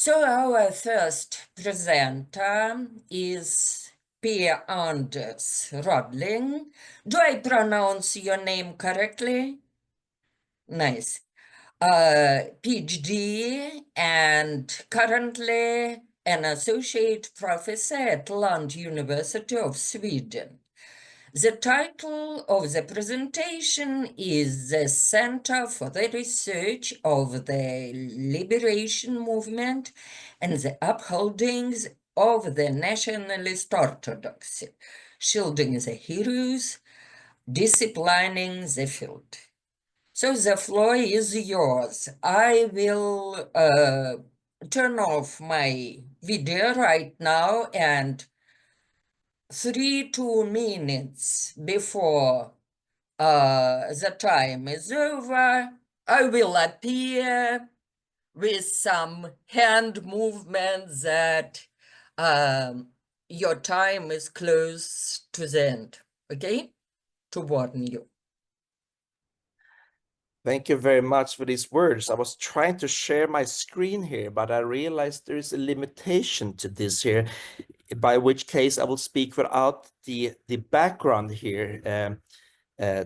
So our first presenter is Per Anders Rodling. Do I pronounce your name correctly? Nice. PhD and currently an associate professor at Lund University of Sweden. The title of the presentation is The Center for the Research of the Liberation Movement and the Upholdings of the Nationalist Orthodoxy, Shielding the Heroes, Disciplining the Field. So the floor is yours. I will turn off my video right now, and 2 minutes before the time is over, I will appear with some hand movements that your time is close to the end, okay? To warn you. Thank you very much for these words. I was trying to share my screen here, but I realized there is a limitation to this here, by which case I will speak without the background here,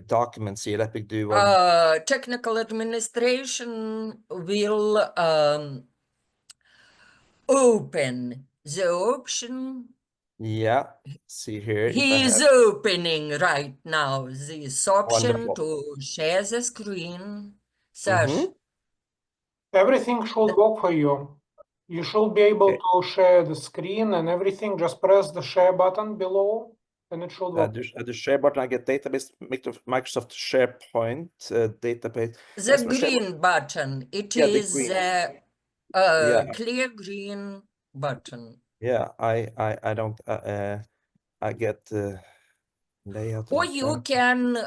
documents here. Let me do one. Technical administration will open the option. Yeah, see here. He is opening right now this option Wonderful. to share the screen. Sash. Everything should work for you. You should be able to share the screen and everything. Just press the share button below and it should work. At the share button, I get database, Microsoft SharePoint database. The green button. It is the clear green button. Yeah, I don't I get layout. Or you can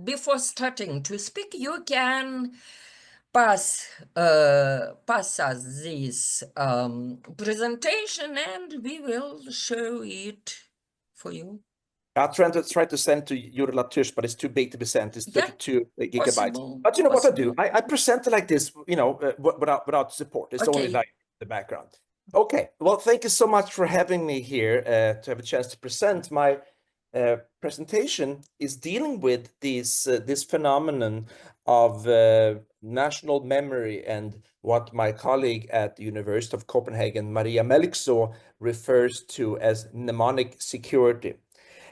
before starting to speak, you can pass us this presentation and we will show it for you. I'll try to send to Jure Latush, but it's too big to be sent. It's 32 gigabytes. Possible, but you know possible. what I do? I present it like this, you know, without support. It's only like the background. Okay. Well, thank you so much for having me here to have a chance to present. My presentation is dealing with this phenomenon of national memory and what my colleague at the University of Copenhagen, Maria Melkso, refers to as mnemonic security.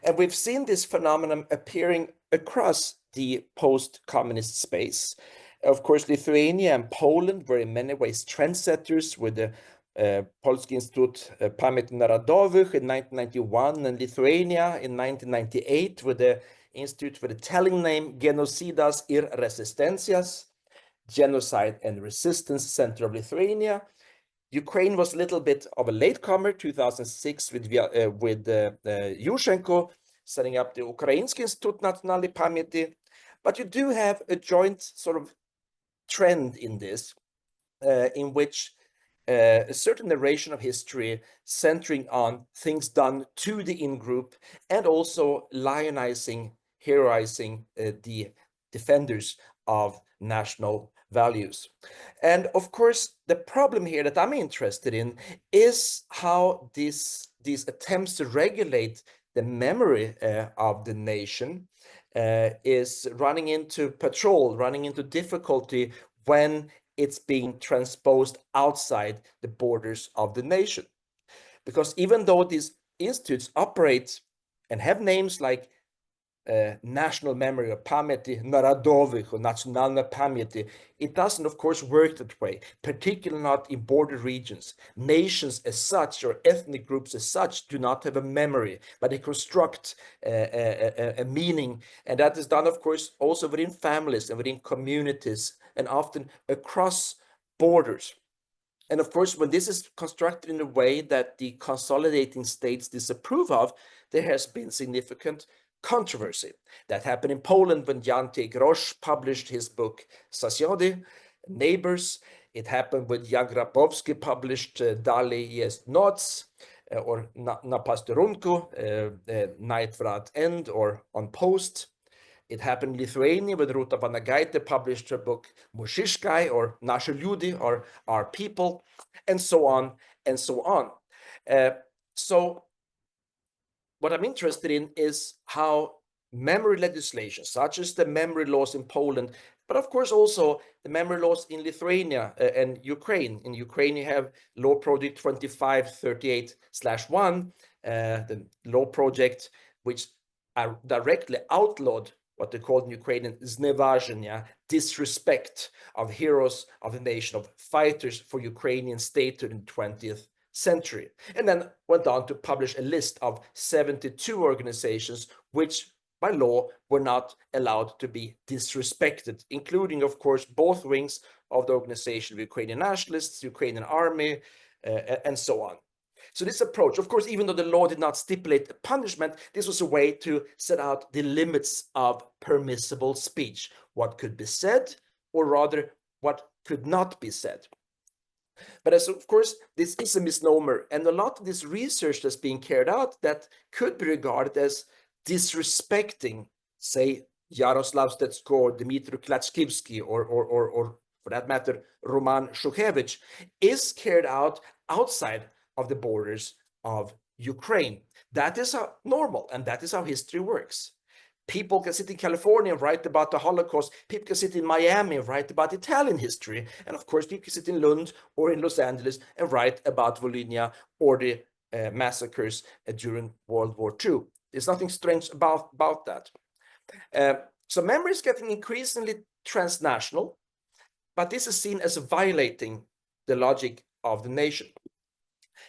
And we've seen this phenomenon appearing across the post-communist space. Of course, Lithuania and Poland were in many ways trendsetters with the Polski Instytut Pamięci Narodowych in 1991 and Lithuania in 1998 with the institute with the telling name Genocidas ir Resistencias, Genocide and Resistance Center of Lithuania. Ukraine was a little bit of a latecomer, 2006 with Yushchenko setting up the Ukrainsky Institut Nationalnej Pamięci. But you do have a joint sort of trend in this, in which a certain narration of history centering on things done to the in-group and also lionizing, heroizing the defenders of national values. And of course, the problem here that I'm interested in is how these attempts to regulate the memory of the nation is running into difficulty when it's being transposed outside the borders of the nation. Because even though these institutes operate and have names like National Memory of Pamięci Narodowych or Nationalne Pamięci, it doesn't, of course, work that way, particularly not in border regions. Nations as such or ethnic groups as such do not have a memory, but they construct a meaning. And that is done, of course, also within families and within communities and often across borders. And of course, when this is constructed in a way that the consolidating states disapprove of, there has been significant controversy. That happened in Poland when Jan T. Grosz published his book Sąsiedzi, Neighbors. It happened when Jan Grabowski published Dalej jest noc, or Na posterunku, Night without end, or On Post. It happened in Lithuania when Ruta Vanagaitė published her book Mūsiškiai, or Naši liūdi, or Our People, and so on and so on. So what I'm interested in is how memory legislation, such as the memory laws in Poland, but of course also the memory laws in Lithuania and Ukraine. In Ukraine, you have Law Project 2538/1, the law project which directly outlawed what they called in Ukrainian znevazhenia, disrespect of heroes of the nation, of fighters for Ukrainian statehood in the 20th century, and then went on to publish a list of 72 organizations which by law were not allowed to be disrespected, including, of course, both wings of the Organization of Ukrainian Nationalists, Ukrainian Army, and so on. So this approach, of course, even though the law did not stipulate a punishment, this was a way to set out the limits of permissible speech, what could be said, or rather, what could not be said. But as of course, this is a misnomer, and a lot of this research that's being carried out that could be regarded as disrespecting, say, Yaroslav Stetsko, Dmitry Klatskivsky, or for that matter, Roman Shukhevych, is carried out outside of the borders of Ukraine. That is how normal, and that is how history works. People can sit in California and write about the Holocaust. People can sit in Miami and write about Italian history. And of course, people can sit in Lund or in Los Angeles and write about Volhynia or the massacres during World War II. There's nothing strange about that. So memory is getting increasingly transnational, but this is seen as violating the logic of the nation.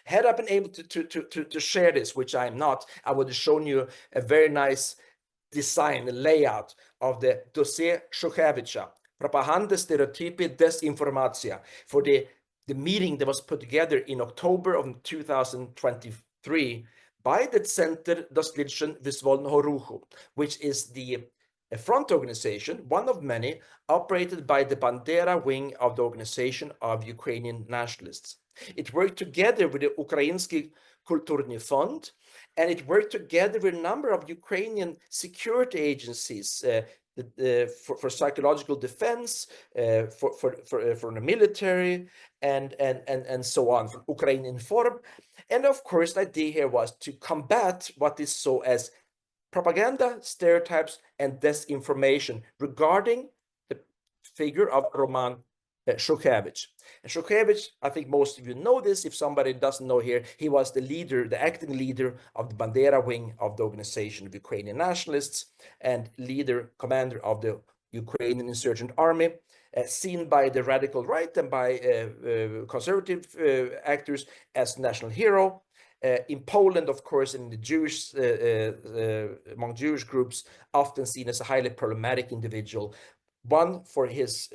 Had I been able to share this, which I am not, I would have shown you a very nice design, the layout of the Dossier Shukhevych, Propaganda, Stereotypy, Desinformacja, for the meeting that was put together in October of 2023 by the Center Dosledzeń Wyzwolonego Ruchu, which is the front organization, one of many, operated by the Bandera wing of the Organization of Ukrainian Nationalists. It worked together with the Ukrainsky Kulturny Fond, and it worked together with a number of Ukrainian security agencies for psychological defense, for the military, and so on, for Ukreininform. And of course, the idea here was to combat what is so as propaganda, stereotypes, and disinformation regarding the figure of Roman Shukhevych. And Shukhevych, I think most of you know this. If somebody doesn't know here, he was the leader, the acting leader of the Bandera wing of the Organization of Ukrainian Nationalists and commander of the Ukrainian Insurgent Army, seen by the radical right and by conservative actors as national hero. In Poland, of course, in the Jewish, among Jewish groups, often seen as a highly problematic individual. One for his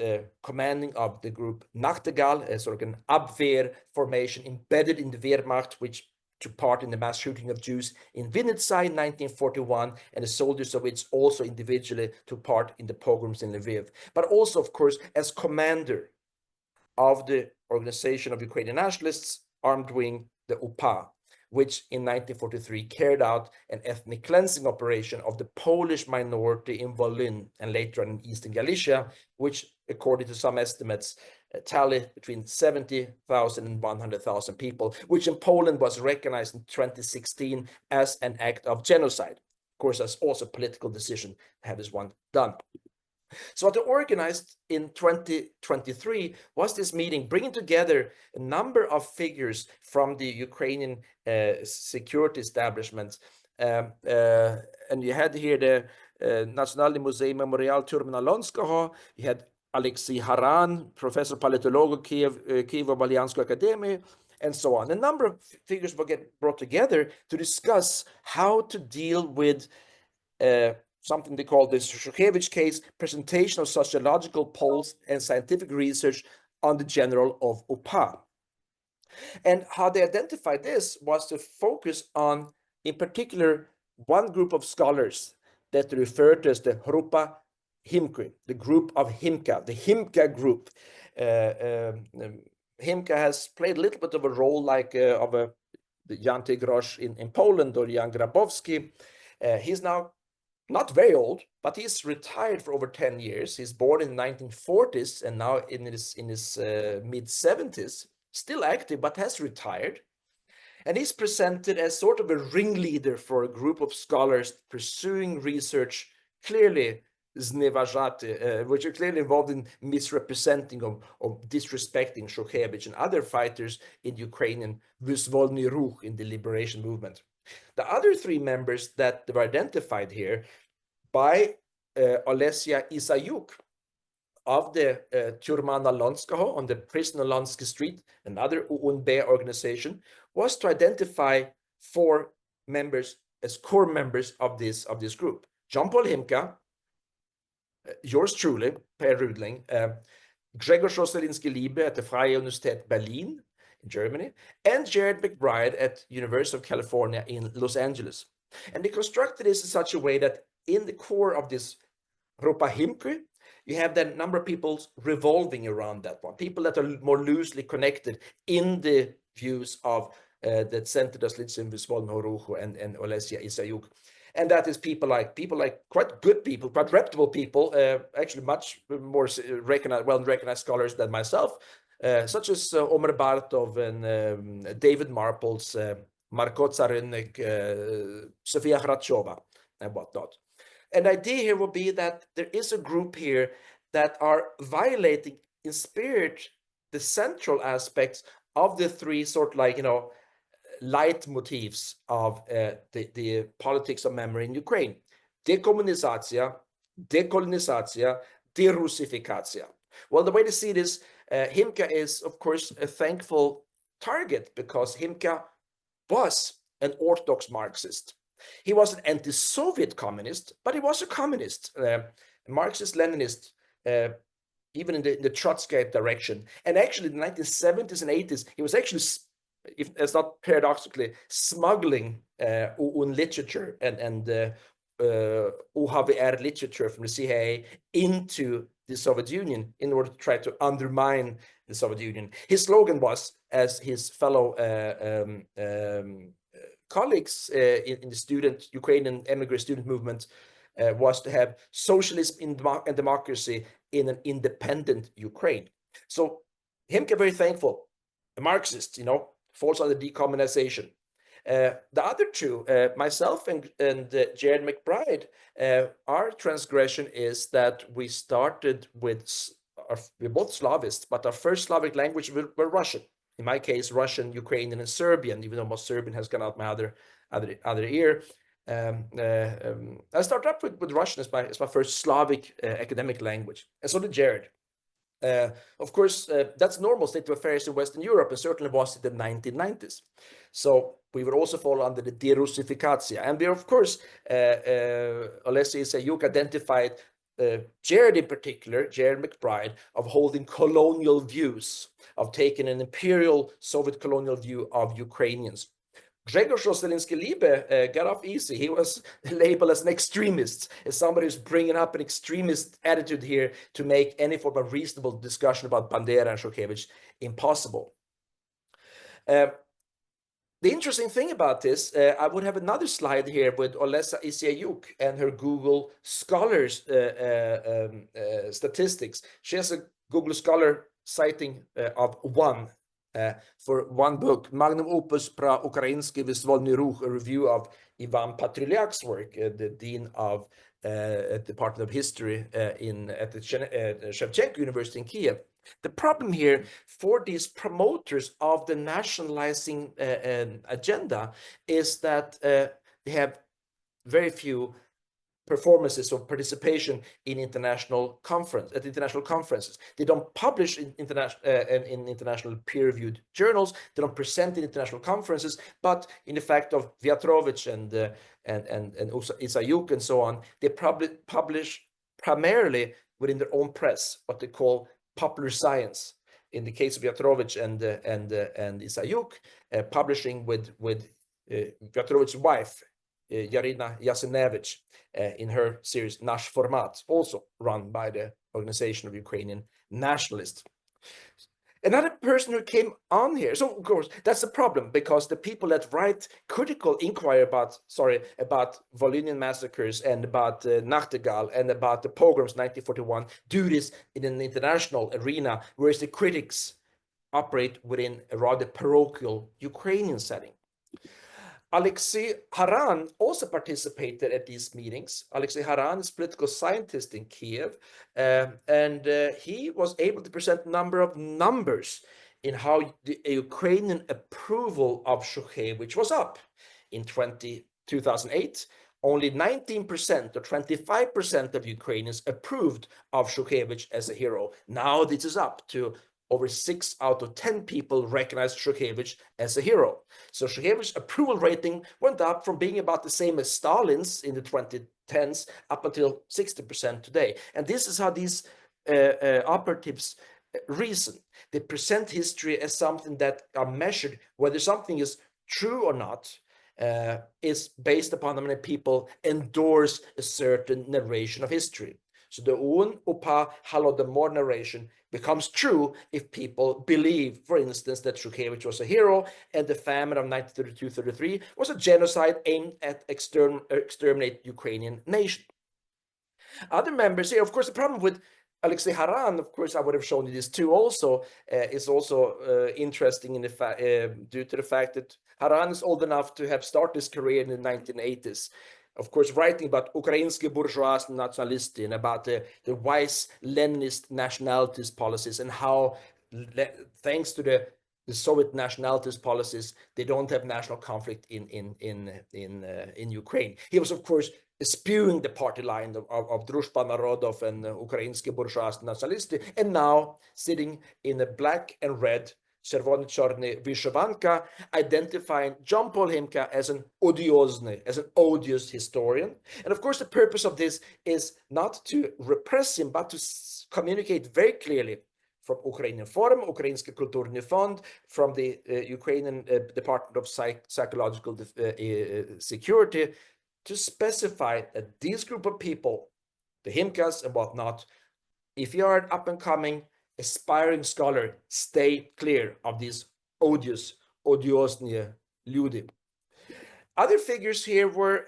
commanding of the group Nachtigall, a sort of an Abwehr formation embedded in the Wehrmacht, which took part in the mass shooting of Jews in Vinnytsia in 1941, and the soldiers of which also individually took part in the pogroms in Lviv. But also, of course, as commander of the Organization of Ukrainian Nationalists, armed wing, the UPA, which in 1943 carried out an ethnic cleansing operation of the Polish minority in Volyn and later on in Eastern Galicia, which, according to some estimates, tally between 70,000 and 100,000 people, which in Poland was recognized in 2016 as an act of genocide. Of course, that's also a political decision to have this one done. So what they organized in 2023 was this meeting, bringing together a number of figures from the Ukrainian security establishments. And you had here the Nationalny Muzej Memorial Turmana-Lonskoho, you had Alexei Haran, professor politology, Kyivo-Balyanskoy Academy, and so on. A number of figures will get brought together to discuss how to deal with something they call the Shukhevych case, presentation of sociological polls and scientific research on the general of UPA. And how they identified this was to focus on, in particular, one group of scholars that they referred to as the Hrupa Himka, the group of Himka, the Himka group. Himka has played a little bit of a role like the Jan Tegrosz in Poland or Jan Grabowski. He's now not very old, but he's retired for over 10 years. He's born in the 1940s and now in his mid-70s, still active, but has retired. And he's presented as sort of a ringleader for a group of scholars pursuing research clearly znevajate, which are clearly involved in misrepresenting or disrespecting Shukhevych and other fighters in Ukrainian Vyzvolny Ruch in the liberation movement. The other three members that were identified here by Olesya Isayuk of the Turma Nalonskaho on the Prison Nalonsky Street, another UNB organization, was to identify 4 members as core members of this group. Jean-Paul Himka, yours truly, Per Rudling, Grzegorz Rosyliński-Liebe at the Freie Universität Berlin in Germany, and Jared McBride at University of California in Los Angeles. And they constructed this in such a way that in the core of this Ropa Himke, you have that number of people revolving around that one, people that are more loosely connected in the views of the Centre das Lyceum Vyzvolny Ruch and Olesya Isayuk. And that is people like quite good people, quite reputable people, actually much more well-recognized scholars than myself, such as Omer Bartov and David Marples, Marko Tsarenik, Sofia Khrachova, and whatnot. And the idea here will be that there is a group here that are violating in spirit the central aspects of the 3 sort of like, leitmotifs of the politics of memory in Ukraine: dekommunizacja, dekolonizacja, derussifikacja. Well, the way to see this, Himka is, of course, a thankful target because Himka was an orthodox Marxist. He was an anti-Soviet communist, but he was a communist, Marxist-Leninist, even in the Trotskyite direction. And actually, in the 1970s and 80s, he was actually, if it's not paradoxically, smuggling UN literature and UHVR literature from the CIA into the Soviet Union in order to try to undermine the Soviet Union. His slogan was, as his fellow colleagues in the Ukrainian emigre student movement, was to have socialism and democracy in an independent Ukraine. So Himke, very thankful, a Marxist, falls under decommunization. The other 2, myself and Jared McBride, our transgression is that we started we're both Slavists, but our first Slavic language were Russian. In my case, Russian, Ukrainian, and Serbian, even though most Serbian has gone out my other ear. I started up with Russian as my first Slavic academic language, and so did Jared. Of course, that's normal state of affairs in Western Europe, and certainly was in the 1990s. So we would also fall under the derussifikacja. And we, of course, Olesya Isayuk identified Jared in particular, Jared McBride, of holding colonial views, of taking an imperial Soviet colonial view of Ukrainians. Grzegorz Rosyliński-Liebe got off easy. He was labeled as an extremist, as somebody who's bringing up an extremist attitude here to make any form of reasonable discussion about Bandera and Shukhevych impossible. The interesting thing about this, I would have another slide here with Olesya Isayuk and her Google Scholars statistics. She has a Google Scholar citing of 1 for 1 book, Magnum Opus Pra Ukrainsky Vyzvolny Ruch, a review of Ivan Patryliak's work, the dean of Department of History at the Shevchenko University in Kiev. The problem here for these promoters of the nationalizing agenda is that they have very few performances of participation in international conferences. They don't publish in international peer-reviewed journals. They don't present in international conferences. But in the fact of Vyatrovich and Isayuk and so on, they publish primarily within their own press, what they call popular science. In the case of Vyatrovich and Isayuk, publishing with Vyatovich's wife, Yarina Yasenevich, in her series Nash Format, also run by the Organization of Ukrainian Nationalists. Another person who came on here, so of course that's a problem, because the people that write critical inquiry about Volhynian massacres and about Nachtigal and about the pogroms 1941 do this in an international arena, whereas the critics operate within a rather parochial Ukrainian setting. Alexei Haran also participated at these meetings. Alexei Haran is a political scientist in Kiev, and he was able to present a number of numbers in how the Ukrainian approval of Shukhevych was up. In 2008, only 19% or 25% of Ukrainians approved of Shukhevych as a hero. Now this is up to over 6 out of 10 people recognize Shukhevych as a hero. So Shukhevich's approval rating went up from being about the same as Stalin's in the 2010s up until 60% today. And this is how these operatives reason. They present history as something that are measured, whether something is true or not, is based upon how many people endorse a certain narration of history. So the Un Upa Holodomor narration becomes true if people believe, for instance, that Shukhevych was a hero and the famine of 1932-33 was a genocide aimed at exterminate Ukrainian nation. Other members here, of course, the problem with Alexei Haran, of course, I would have shown you this too also, is also interesting in the due to the fact that Haran is old enough to have started his career in the 1980s. Of course, writing about Ukrainsky bourgeois nationalists and about the wise Leninist nationalist policies and how, thanks to the Soviet nationalist policies, they don't have national conflict in Ukraine. He was, of course, spewing the party line of Drushba Narodov and Ukrainsky bourgeois nationalists, and now sitting in a black and red Червоно-чорний вишиванка, identifying John Paul Himka as an odious historian. And of course, the purpose of this is not to repress him, but to communicate very clearly from Ukrainian Forum, Ukrainский Kulturny Fond, from the Ukrainian Department of Psychological Security, to specify that this group of people, the Himkas and whatnot, if you are an up-and-coming aspiring scholar, stay clear of these odiosnie люди. Other figures here were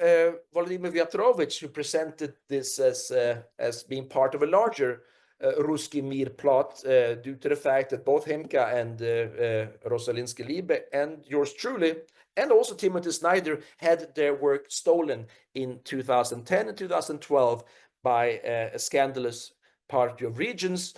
Volodymyr Vyatrovich, who presented this as being part of a larger Ruski Mir plot due to the fact that both Himka and Rosalinsky Liebe and yours truly, and also Timothy Snyder, had their work stolen in 2010 and 2012 by a scandalous Party of Regions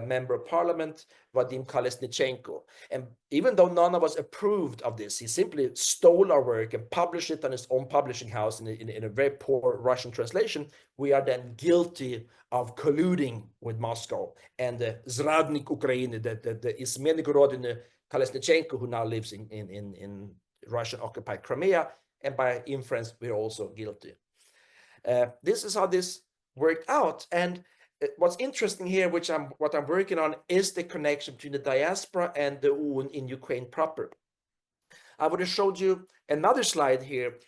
member of parliament, Vadim Kolesnichenko. And even though none of us approved of this, he simply stole our work and published it on his own publishing house in a very poor Russian translation. We are then guilty of colluding with Moscow and the Zradnik Ukraine, the Izmeny Gorodiny Kolesnichenko, who now lives in Russian-occupied Crimea, and by inference, we're also guilty. This is how this worked out. And what's interesting here, what I'm working on, is the connection between the diaspora and the UN in Ukraine proper. I would have showed you another slide here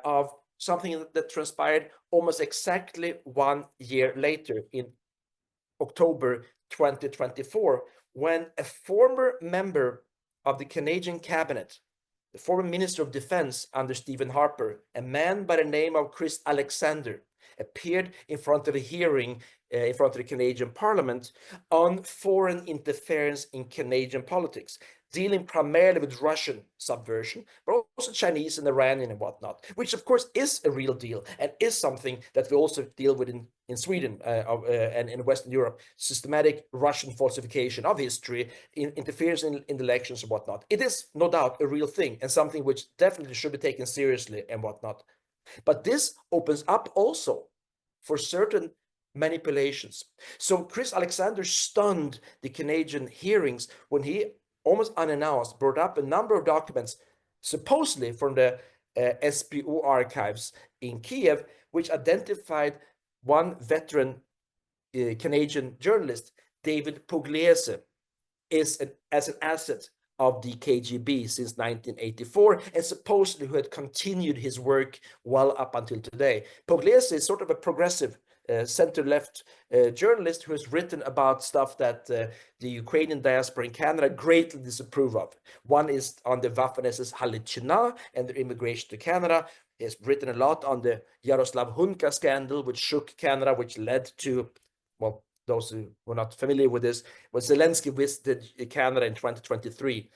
of something that transpired almost exactly 1 year later, in October 2024, when a former member of the Canadian cabinet, the former Minister of Defense under Stephen Harper, a man by the name of Chris Alexander, appeared in front of a hearing in front of the Canadian Parliament on foreign interference in Canadian politics, dealing primarily with Russian subversion, but also Chinese and Iranian and whatnot, which of course is a real deal and is something that we also deal with in Sweden and in Western Europe, systematic Russian falsification of history, interference in elections and whatnot. It is no doubt a real thing and something which definitely should be taken seriously and whatnot. But this opens up also for certain manipulations. So Chris Alexander stunned the Canadian hearings when he, almost unannounced, brought up a number of documents, supposedly from the SBU archives in Kiev, which identified one veteran Canadian journalist, David Pugliese, as an asset of the KGB since 1984, and supposedly who had continued his work well up until today. Pugliese is sort of a progressive center-left journalist who has written about stuff that the Ukrainian diaspora in Canada greatly disapprove of. One is on the Waffen-SS Halichina and their immigration to Canada. He has written a lot on the Yaroslav Hunka scandal, which shook Canada, which led to, well, those who were not familiar with this, when Zelensky visited Canada in 2023,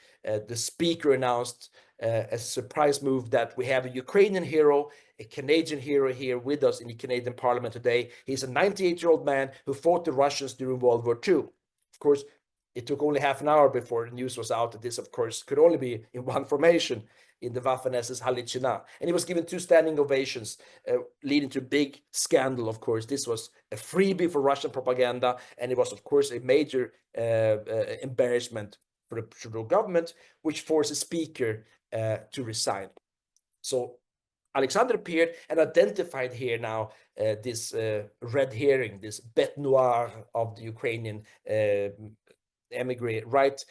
the speaker announced a surprise move that we have a Ukrainian hero, a Canadian hero here with us in the Canadian Parliament today. He's a 98-year-old man who fought the Russians during World War II. Of course, it took only half an hour before the news was out that this, of course, could only be in one formation, in the Waffen-SS Halichina. And he was given 2 standing ovations, leading to a big scandal, of course. This was a freebie for Russian propaganda, and it was, of course, a major embarrassment for the Trudeau government, which forced the speaker to resign. So Alexander appeared and identified here now this red herring, this bête noire of the Ukrainian emigre, right?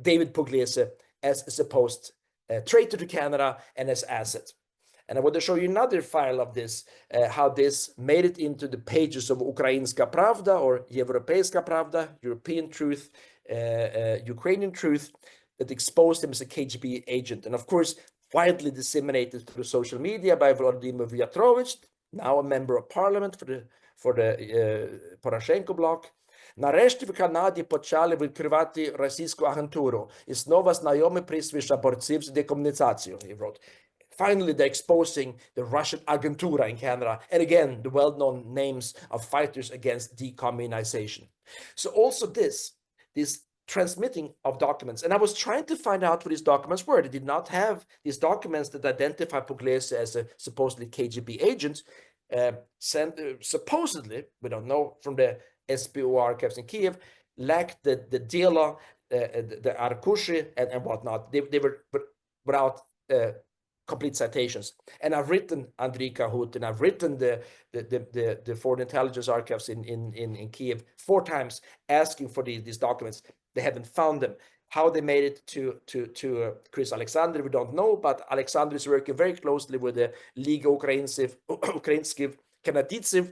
David Pugliese as a supposed traitor to Canada and as asset. And I want to show you another file of this, how this made it into the pages of Ukrainska Pravda or Европейska Pravda, European Truth, Ukrainian Truth, that exposed him as a KGB agent. And of course, widely disseminated through social media by Vladimir Vyatrovich, now a member of parliament for the Poroshenko bloc. Нарешті в Канаді почали відкривати російську агентуру. І знову знайомі прізвища борців з декомунізацією, he wrote. Finally, they're exposing the Russian Agentura in Canada, and again, the well-known names of fighters against decommunization. So also this transmitting of documents, and I was trying to find out what these documents were. They did not have these documents that identify Pugliese as a supposedly KGB agent, supposedly, we don't know, from the SBU archives in Kiev, lacked the Dela, the Arkushi, and whatnot. They were without complete citations. And I've written Andriy Kahut, and I've written the Foreign Intelligence Archives in Kiev 4 times asking for these documents. They haven't found them. How they made it to Chris Alexander, we don't know, but Alexander is working very closely with the Liga Ukrainskih Kanaditsev,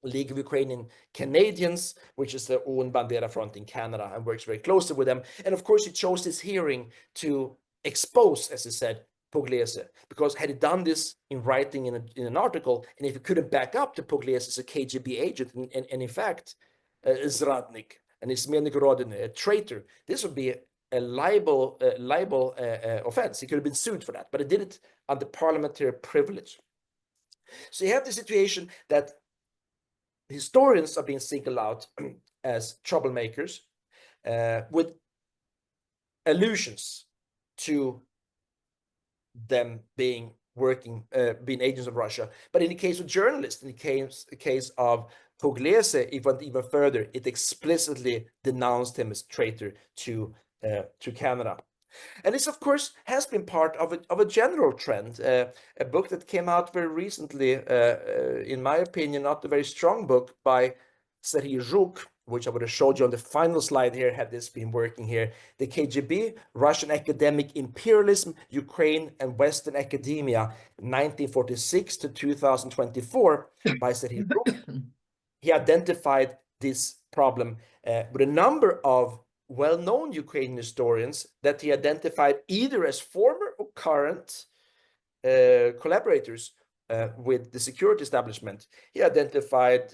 League of Ukrainian Canadians, which is the UN Bandera Front in Canada, and works very closely with them. And of course, he chose this hearing to expose, as he said, Pugliese, because had he done this in writing in an article, and if he couldn't back up the Pugliese as a KGB agent, and in fact, Zradnik, and Izmennik Rodin, a traitor, this would be a libel offense. He could have been sued for that, but he did it under parliamentary privilege. So you have the situation that historians are being singled out as troublemakers with allusions to them being agents of Russia. But in the case of journalists, in the case of Pugliese, it went even further. It explicitly denounced him as traitor to Canada. And this, of course, has been part of a general trend. A book that came out very recently, in my opinion, not a very strong book, by Serhiy Zhuk, which I would have showed you on the final slide here, had this been working here. The KGB, Russian Academic Imperialism, Ukraine and Western Academia, 1946 to 2024, by Serhiy Zhuk. He identified this problem with a number of well-known Ukrainian historians that he identified either as former or current collaborators with the security establishment. He identified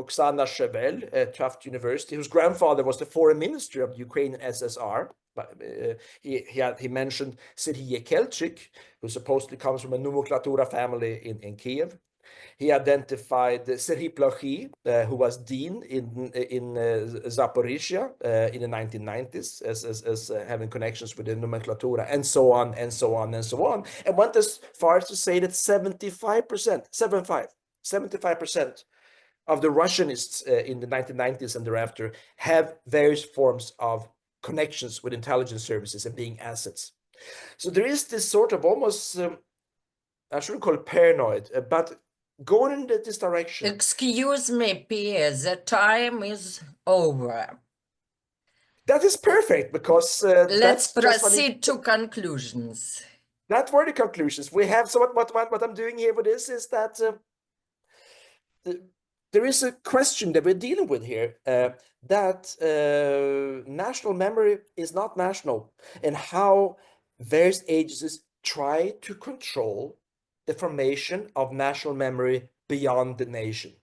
Oksana Shevel at Tufts University, whose grandfather was the foreign minister of the Ukrainian SSR. He mentioned Serhiy Yekelchik, who supposedly comes from a nomenclatura family in Kiev. He identified Serhiy Plokhy, who was dean in Zaporizhia in the 1990s as having connections with the nomenclatura, and so on, and so on, and so on. And went as far as to say that 75% of the Russianists in the 1990s and thereafter have various forms of connections with intelligence services and being assets. So there is this sort of almost, I shouldn't call it paranoid, but going in this direction. Excuse me, Pierre, the time is over. That is perfect, because let's proceed to conclusions. That were the conclusions. We have, so what I'm doing here with this is that there is a question that we're dealing with here, that national memory is not national, and how various agencies try to control the formation of national memory beyond the nation.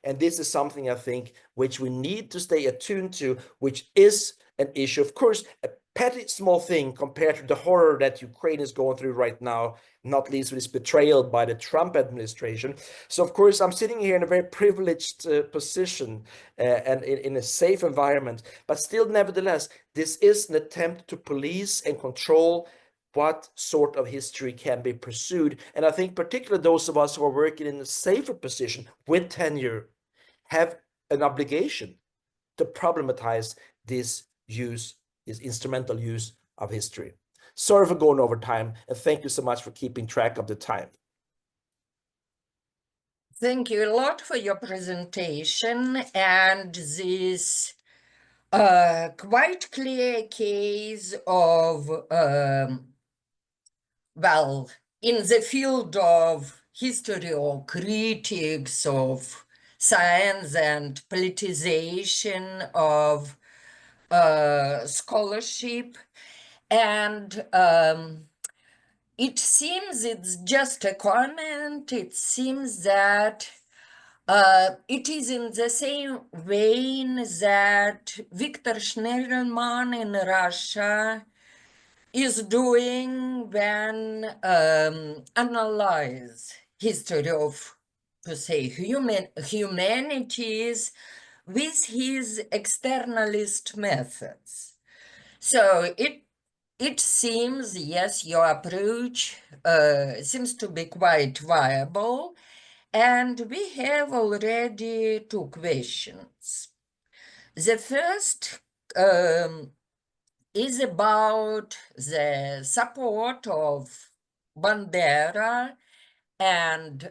And this is something I think which we need to stay attuned to, which is an issue. Of course, a petty small thing compared to the horror that Ukraine is going through right now, not least with this betrayal by the Trump administration. So of course, I'm sitting here in a very privileged position and in a safe environment, but still, nevertheless, this is an attempt to police and control what sort of history can be pursued. And I think particularly those of us who are working in a safer position with tenure have an obligation to problematize this use, this instrumental use of history. Sorry for going over time, and thank you so much for keeping track of the time. Thank you a lot for your presentation and this quite clear case of, well, in the field of history or critics of science and politicization of scholarship. And it seems it's just a comment. It seems that it is in the same vein that Viktor Schnellman in Russia is doing when analyze history of, to say, humanities with his externalist methods. So it seems, yes, your approach seems to be quite viable. And we have already two questions. The first is about the support of Bandera and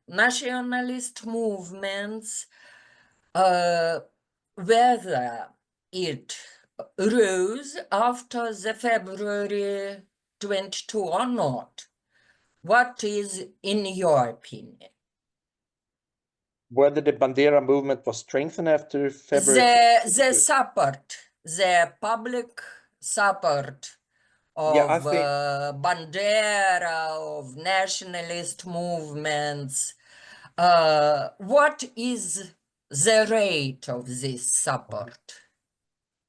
nationalist movements, whether it rose after the February 22 or not. What is, in your opinion? Whether the Bandera movement was strengthened after February? The support, the public support of Bandera, of nationalist movements. What is the rate of this support?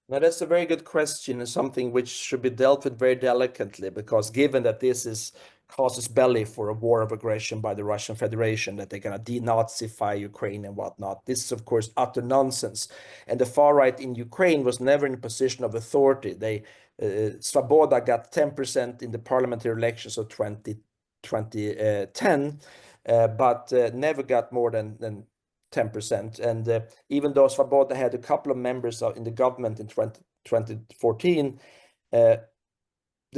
Now, that's a very good question, and something which should be dealt with very delicately, because given that this is casus belli for a war of aggression by the Russian Federation, that they're going to denazify Ukraine and whatnot, this is, of course, utter nonsense. And the far right in Ukraine was never in a position of authority. Svoboda got 10% in the parliamentary elections of 2010, but never got more than 10%. And even though Svoboda had a couple of members in the government in 2014, the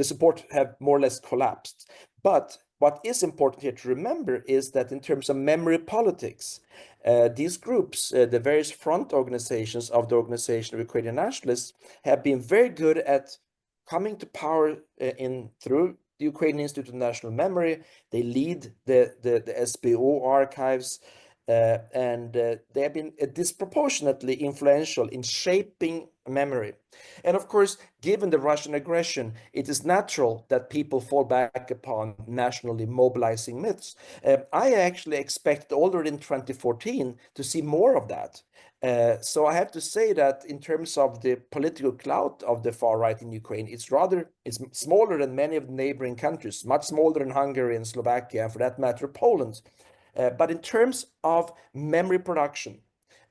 support have more or less collapsed. But what is important here to remember is that in terms of memory politics, these groups, the various front organizations of the Organization of Ukrainian Nationalists, have been very good at coming to power through the Ukrainian Institute of National Memory. They lead the SBO archives, and they have been disproportionately influential in shaping memory. And of course, given the Russian aggression, it is natural that people fall back upon nationally mobilizing myths. I actually expected already in 2014 to see more of that. So I have to say that in terms of the political clout of the far right in Ukraine, it's smaller than many of the neighboring countries, much smaller than Hungary and Slovakia, and for that matter, Poland. But in terms of memory production,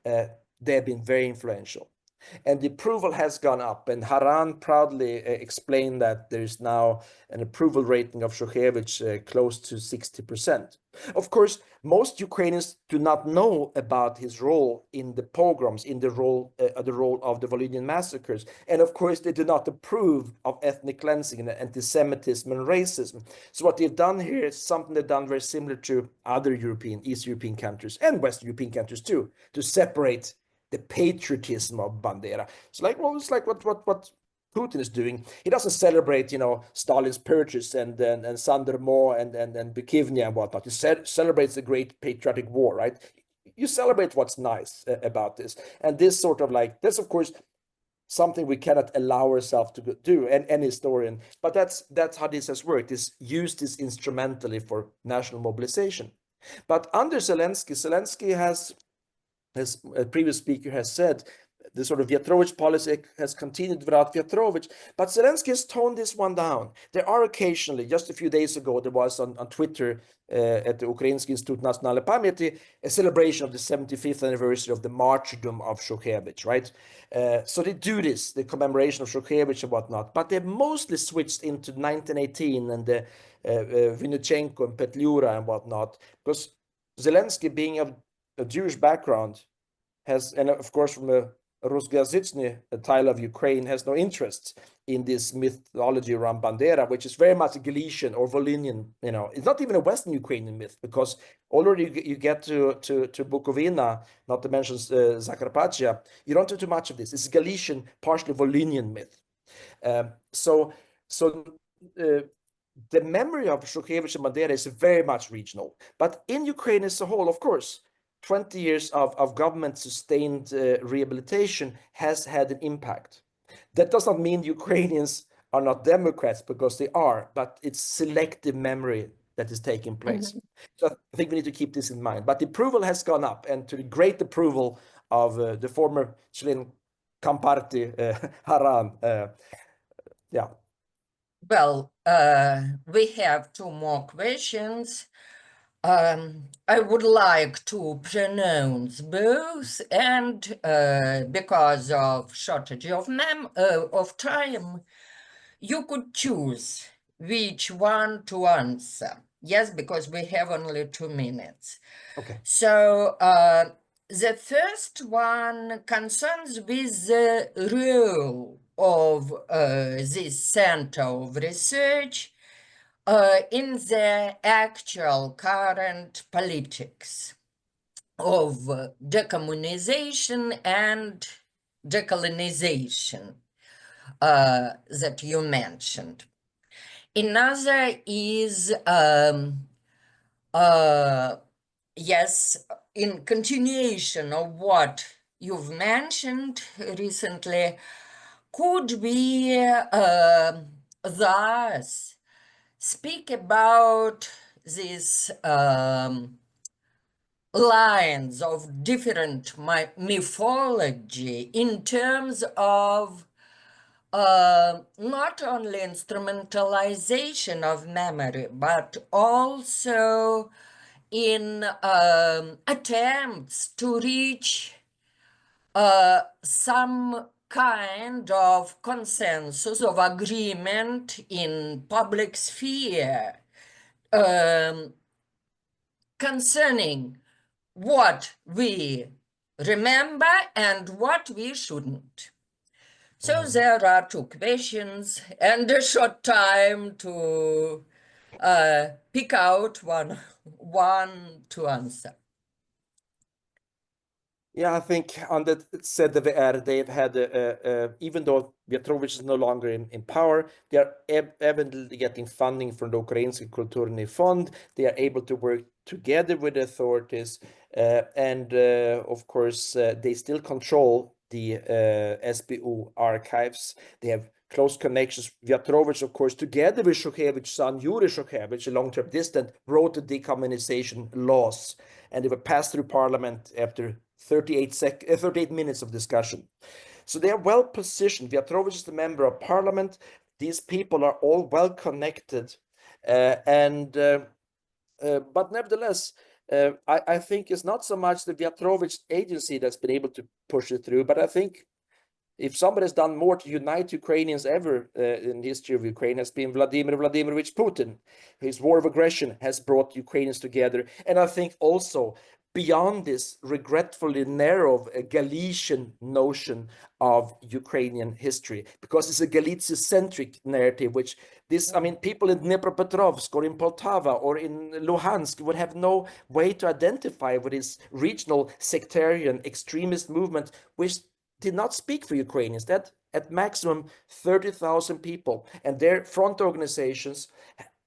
they have been very influential. And the approval has gone up. And Haran proudly explained that there is now an approval rating of Shukhevych close to 60%. Of course, most Ukrainians do not know about his role in the pogroms, in the role of the Volhynian massacres. And of course, they do not approve of ethnic cleansing and anti-Semitism and racism. So what they've done here is something they've done very similar to other East European countries and Western European countries too, to separate the patriotism of Bandera. It's like, well, it's like what Putin is doing. He doesn't celebrate, Stalin's purchase and Sandermo and Bukovina and whatnot. He celebrates the great patriotic war, right? you celebrate what's nice about this. And this sort of like, that's of course something we cannot allow ourselves to do, and any historian, but that's how this has worked, is used this instrumentally for national mobilization. But under Zelensky has, as a previous speaker has said, the sort of Vyatrovich policy has continued without Vyatrovich, but Zelensky has toned this one down. There are occasionally, just a few days ago, there was on Twitter at the Ukrainsky Institute Nationale Pamyati, a celebration of the 75th anniversary of the martyrdom of Shukhevych, right? So they do this, the commemoration of Shukhevych and whatnot, but they've mostly switched into 1918 and the Vinnychenko and Petliura and whatnot, because Zelensky, being of a Jewish background, has, and of course from a Rusgazitsny, a tile of Ukraine, has no interest in this mythology around Bandera, which is very much a Galician or Volhynian, you know, it's not even a Western Ukrainian myth, because already you get to Bukovina, not to mention Zakarpattia, you don't do too much of this. It's a Galician, partially Volhynian myth. So the memory of Shukhevych and Bandera is very much regional, but in Ukraine as a whole, of course, 20 years of government-sustained rehabilitation has had an impact. That does not mean Ukrainians are not Democrats, because they are, but it's selective memory that is taking place. So I think we need to keep this in mind. But the approval has gone up, and to the great approval of the former Chilean Comparti, Haram. Yeah. Well, we have two more questions. I would like to pronounce both, and because of shortage of time, you could choose which one to answer. Yes, because we have only 2 minutes. Okay. So the first one concerns with the role of this center of research in the actual current politics of decommunization and decolonization that you mentioned. Another is, yes, in continuation of what you've mentioned recently, could we thus speak about these lines of different mythology in terms of not only instrumentalization of memory, but also in attempts to reach some kind of consensus of agreement in public sphere concerning what we remember and what we shouldn't. So there are 2 questions and a short time to pick out one to answer. Yeah, I think on the said they've had, even though Vyatrovich is no longer in power, they are evidently getting funding from the Ukrainsky Kulturny Fond. They are able to work together with the authorities, and of course, they still control the SBU archives. They have close connections. Vyatrovich, of course, together with Shukhevich's son, Yuri Shukhevych, a long-term distant, wrote the decommunization laws, and they were passed through parliament after 38 minutes of discussion. So they are well positioned. Vyatrovich is the member of parliament. These people are all well connected, but nevertheless, I think it's not so much the Vyatrovich agency that's been able to push it through, but I think if somebody has done more to unite Ukrainians ever in the history of Ukraine, has been Vladimir Vladimirovich Putin. His war of aggression has brought Ukrainians together. And I think also beyond this regretfully narrow Galician notion of Ukrainian history, because it's a Galicia-centric narrative, which this, I mean, people in Dnipropetrovsk or in Poltava or in Luhansk would have no way to identify with this regional sectarian extremist movement, which did not speak for Ukrainians. That at maximum 30,000 people, and their front organizations,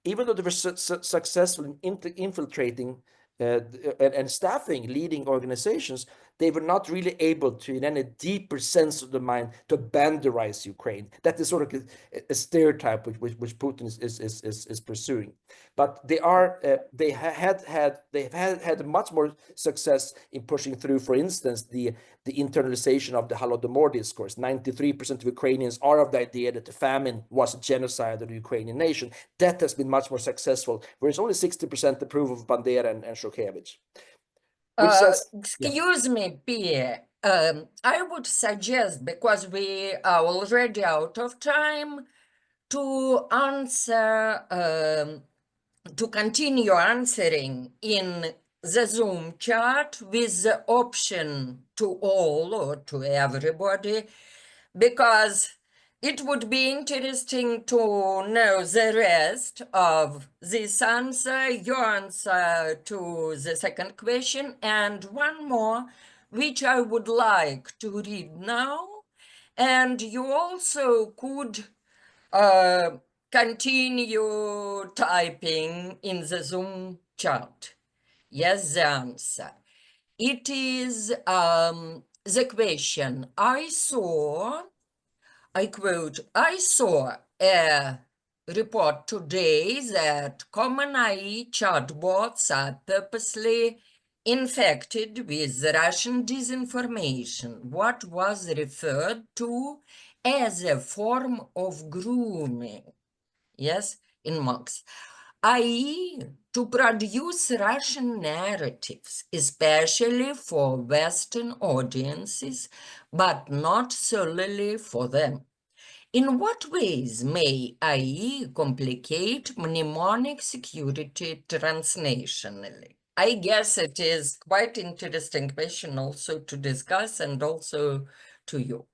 even though they were successful in infiltrating and staffing leading organizations, they were not really able to, in any deeper sense of the mind, to banderize Ukraine. That is sort of a stereotype which Putin is pursuing. But they've had much more success in pushing through, for instance, the internalization of the Holodomor discourse. 93% of Ukrainians are of the idea that the famine was a genocide of the Ukrainian nation. That has been much more successful, whereas only 60% approve of Bandera and Shukhevich. Which says, Excuse me, Pierre. I would suggest, because we are already out of time, to answer, to continue answering in the Zoom chat with the option to all or to everybody, because it would be interesting to know the rest of this answer, your answer to the second question, and one more, which I would like to read now. And you also could continue typing in the Zoom chat. Yes, the answer. It is the question. I quote, I saw a report today that common AI chatbots are purposely infected with Russian disinformation, what was referred to as a form of grooming, yes, in marks, i.e. to produce Russian narratives, especially for Western audiences, but not solely for them. In what ways may AI complicate mnemonic security transnationally? I guess it is quite interesting question also to discuss and also to you.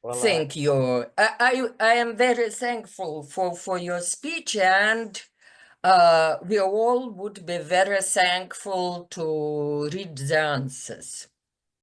well, Thank you. I am very thankful for your speech, and we all would be very thankful to read the answers.